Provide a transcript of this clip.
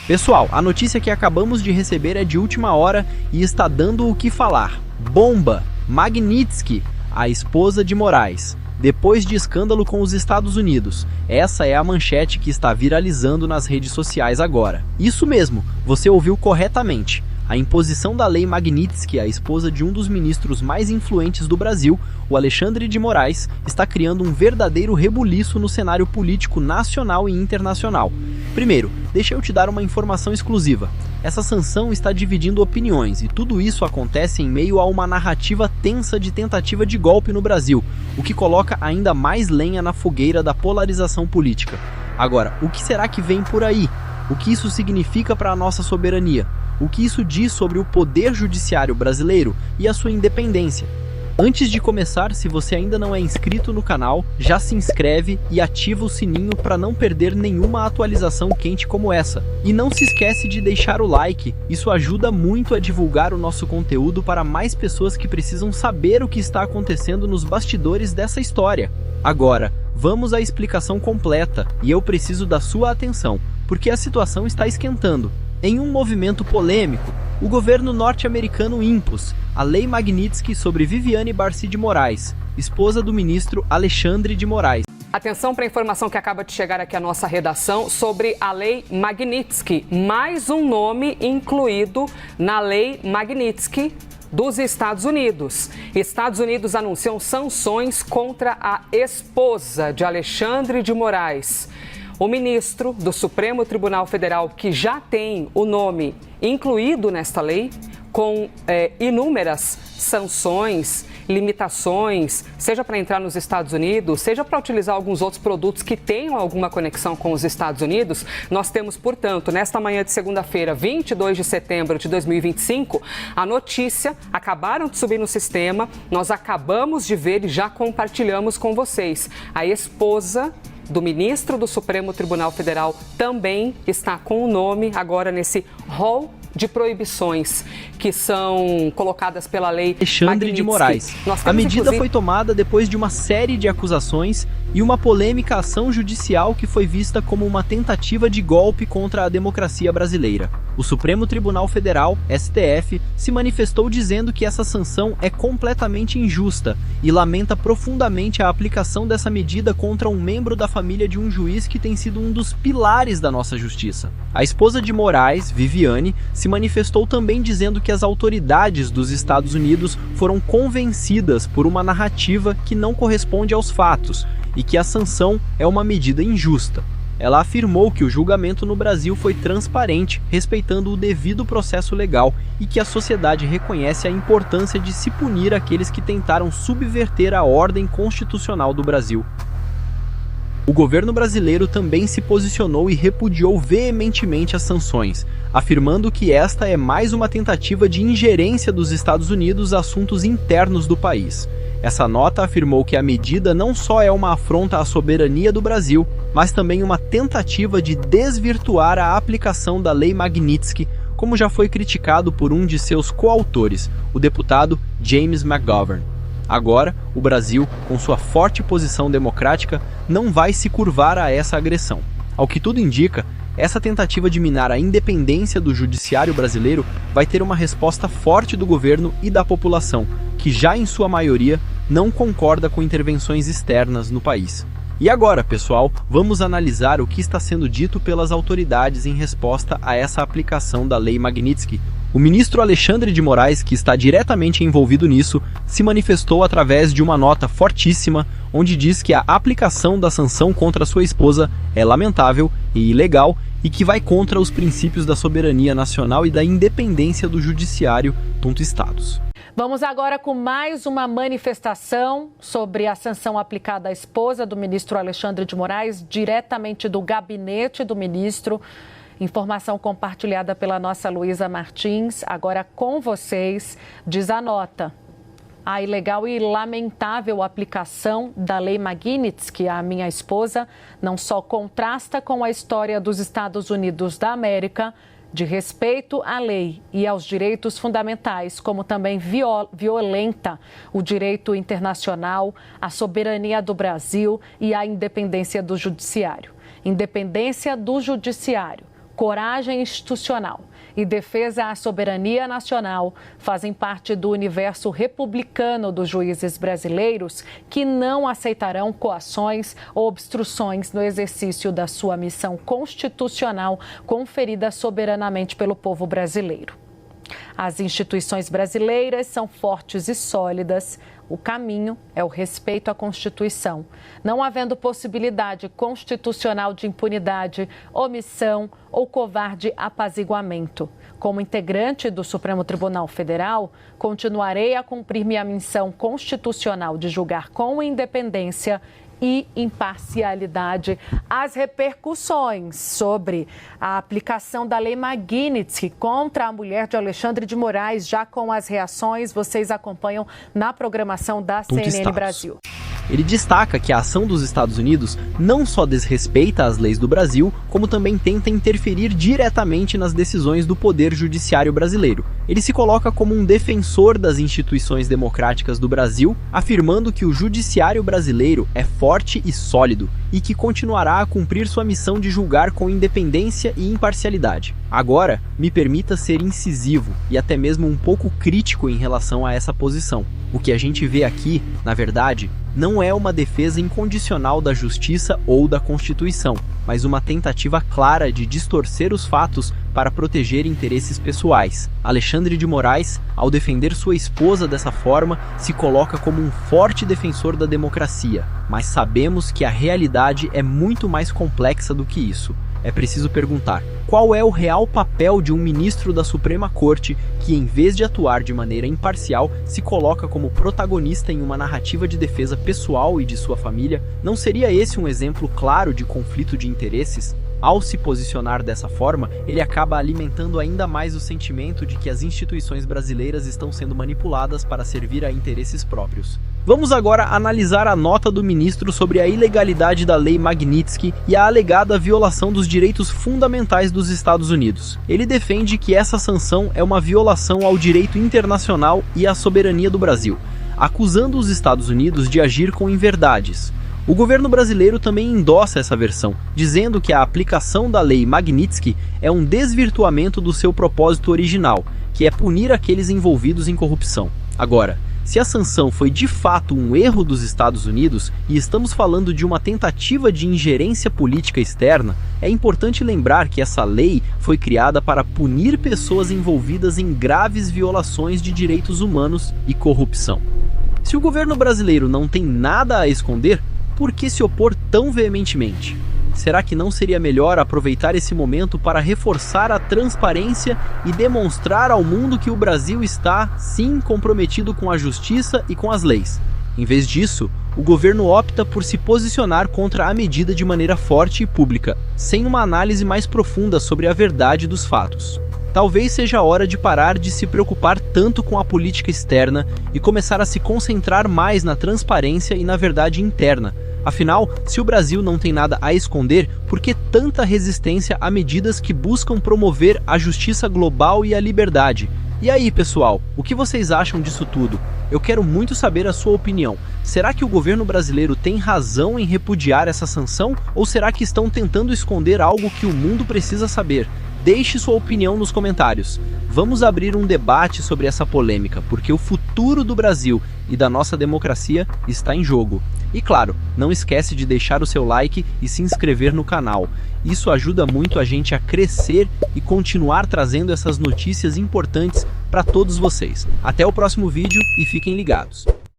Pessoal, a notícia que acabamos de receber é de última hora e está dando o que falar. Bomba! Magnitsky, a esposa de Moraes. Depois de escândalo com os Estados Unidos. Essa é a manchete que está viralizando nas redes sociais agora. Isso mesmo, você ouviu corretamente. A imposição da lei Magnitsky, a esposa de um dos ministros mais influentes do Brasil, o Alexandre de Moraes, está criando um verdadeiro rebuliço no cenário político nacional e internacional. Primeiro, deixa eu te dar uma informação exclusiva. Essa sanção está dividindo opiniões e tudo isso acontece em meio a uma narrativa tensa de tentativa de golpe no Brasil, o que coloca ainda mais lenha na fogueira da polarização política. Agora, o que será que vem por aí? O que isso significa para a nossa soberania? O que isso diz sobre o poder judiciário brasileiro e a sua independência? Antes de começar, se você ainda não é inscrito no canal, já se inscreve e ativa o sininho para não perder nenhuma atualização quente como essa. E não se esquece de deixar o like, isso ajuda muito a divulgar o nosso conteúdo para mais pessoas que precisam saber o que está acontecendo nos bastidores dessa história. Agora, vamos à explicação completa e eu preciso da sua atenção, porque a situação está esquentando. Em um movimento polêmico, o governo norte-americano impôs a Lei Magnitsky sobre Viviane Barcy de Moraes, esposa do ministro Alexandre de Moraes. Atenção para a informação que acaba de chegar aqui à nossa redação sobre a Lei Magnitsky, mais um nome incluído na Lei Magnitsky dos Estados Unidos. Estados Unidos anunciam sanções contra a esposa de Alexandre de Moraes. O ministro do Supremo Tribunal Federal, que já tem o nome incluído nesta lei, com inúmeras sanções, limitações, seja para entrar nos Estados Unidos, seja para utilizar alguns outros produtos que tenham alguma conexão com os Estados Unidos, nós temos, portanto, nesta manhã de segunda-feira, 22 de setembro de 2025, a notícia, acabaram de subir no sistema, nós acabamos de ver e já compartilhamos com vocês. A esposa do ministro do Supremo Tribunal Federal também está com o nome agora nesse rol de proibições que são colocadas pela lei Alexandre de Moraes. A medida foi tomada depois de uma série de acusações e uma polêmica ação judicial que foi vista como uma tentativa de golpe contra a democracia brasileira. O Supremo Tribunal Federal, STF, se manifestou dizendo que essa sanção é completamente injusta e lamenta profundamente a aplicação dessa medida contra um membro da família de um juiz que tem sido um dos pilares da nossa justiça. A esposa de Moraes, Viviane, se manifestou também dizendo que as autoridades dos Estados Unidos foram convencidas por uma narrativa que não corresponde aos fatos e que a sanção é uma medida injusta. Ela afirmou que o julgamento no Brasil foi transparente, respeitando o devido processo legal e que a sociedade reconhece a importância de se punir aqueles que tentaram subverter a ordem constitucional do Brasil. O governo brasileiro também se posicionou e repudiou veementemente as sanções, afirmando que esta é mais uma tentativa de ingerência dos Estados Unidos a assuntos internos do país. Essa nota afirmou que a medida não só é uma afronta à soberania do Brasil, mas também uma tentativa de desvirtuar a aplicação da Lei Magnitsky, como já foi criticado por um de seus coautores, o deputado James McGovern. Agora, o Brasil, com sua forte posição democrática, não vai se curvar a essa agressão. Ao que tudo indica, essa tentativa de minar a independência do judiciário brasileiro vai ter uma resposta forte do governo e da população, que já em sua maioria não concorda com intervenções externas no país. E agora, pessoal, vamos analisar o que está sendo dito pelas autoridades em resposta a essa aplicação da Lei Magnitsky. O ministro Alexandre de Moraes, que está diretamente envolvido nisso, se manifestou através de uma nota fortíssima, onde diz que a aplicação da sanção contra sua esposa é lamentável e ilegal e que vai contra os princípios da soberania nacional e da independência do judiciário, estados. Vamos agora com mais uma manifestação sobre a sanção aplicada à esposa do ministro Alexandre de Moraes, diretamente do gabinete do ministro. Informação compartilhada pela nossa Luísa Martins. Agora com vocês, diz a nota. A ilegal e lamentável aplicação da Lei Magnitsky à minha esposa não só contrasta com a história dos Estados Unidos da América, de respeito à lei e aos direitos fundamentais, como também violenta o direito internacional, a soberania do Brasil e a independência do judiciário. Independência do judiciário, coragem institucional e defesa à soberania nacional fazem parte do universo republicano dos juízes brasileiros que não aceitarão coações ou obstruções no exercício da sua missão constitucional conferida soberanamente pelo povo brasileiro. As instituições brasileiras são fortes e sólidas. O caminho é o respeito à Constituição, não havendo possibilidade constitucional de impunidade, omissão ou covarde apaziguamento. Como integrante do Supremo Tribunal Federal, continuarei a cumprir minha missão constitucional de julgar com independência e imparcialidade as repercussões sobre a aplicação da Lei Magnitsky contra a mulher de Alexandre de Moraes. Já com as reações, vocês acompanham na programação da CNN Brasil. Ele destaca que a ação dos Estados Unidos não só desrespeita as leis do Brasil, como também tenta interferir diretamente nas decisões do Poder Judiciário brasileiro. Ele se coloca como um defensor das instituições democráticas do Brasil, afirmando que o Judiciário brasileiro é forte e sólido e que continuará a cumprir sua missão de julgar com independência e imparcialidade. Agora, me permita ser incisivo e até mesmo um pouco crítico em relação a essa posição. O que a gente vê aqui, na verdade, não é uma defesa incondicional da justiça ou da Constituição, mas uma tentativa clara de distorcer os fatos para proteger interesses pessoais. Alexandre de Moraes, ao defender sua esposa dessa forma, se coloca como um forte defensor da democracia, mas sabemos que a realidade é muito mais complexa do que isso. É preciso perguntar, qual é o real papel de um ministro da Suprema Corte que, em vez de atuar de maneira imparcial, se coloca como protagonista em uma narrativa de defesa pessoal e de sua família? Não seria esse um exemplo claro de conflito de interesses? Ao se posicionar dessa forma, ele acaba alimentando ainda mais o sentimento de que as instituições brasileiras estão sendo manipuladas para servir a interesses próprios. Vamos agora analisar a nota do ministro sobre a ilegalidade da Lei Magnitsky e a alegada violação dos direitos fundamentais dos Estados Unidos. Ele defende que essa sanção é uma violação ao direito internacional e à soberania do Brasil, acusando os Estados Unidos de agir com inverdades. O governo brasileiro também endossa essa versão, dizendo que a aplicação da Lei Magnitsky é um desvirtuamento do seu propósito original, que é punir aqueles envolvidos em corrupção. Agora, se a sanção foi de fato um erro dos Estados Unidos e estamos falando de uma tentativa de ingerência política externa, é importante lembrar que essa lei foi criada para punir pessoas envolvidas em graves violações de direitos humanos e corrupção. Se o governo brasileiro não tem nada a esconder, por que se opor tão veementemente? Será que não seria melhor aproveitar esse momento para reforçar a transparência e demonstrar ao mundo que o Brasil está, sim, comprometido com a justiça e com as leis? Em vez disso, o governo opta por se posicionar contra a medida de maneira forte e pública, sem uma análise mais profunda sobre a verdade dos fatos. Talvez seja a hora de parar de se preocupar tanto com a política externa e começar a se concentrar mais na transparência e na verdade interna. Afinal, se o Brasil não tem nada a esconder, por que tanta resistência a medidas que buscam promover a justiça global e a liberdade? E aí, pessoal, o que vocês acham disso tudo? Eu quero muito saber a sua opinião. Será que o governo brasileiro tem razão em repudiar essa sanção? Ou será que estão tentando esconder algo que o mundo precisa saber? Deixe sua opinião nos comentários. Vamos abrir um debate sobre essa polêmica, porque o futuro do Brasil e da nossa democracia está em jogo. E claro, não esquece de deixar o seu like e se inscrever no canal. Isso ajuda muito a gente a crescer e continuar trazendo essas notícias importantes para todos vocês. Até o próximo vídeo e fiquem ligados.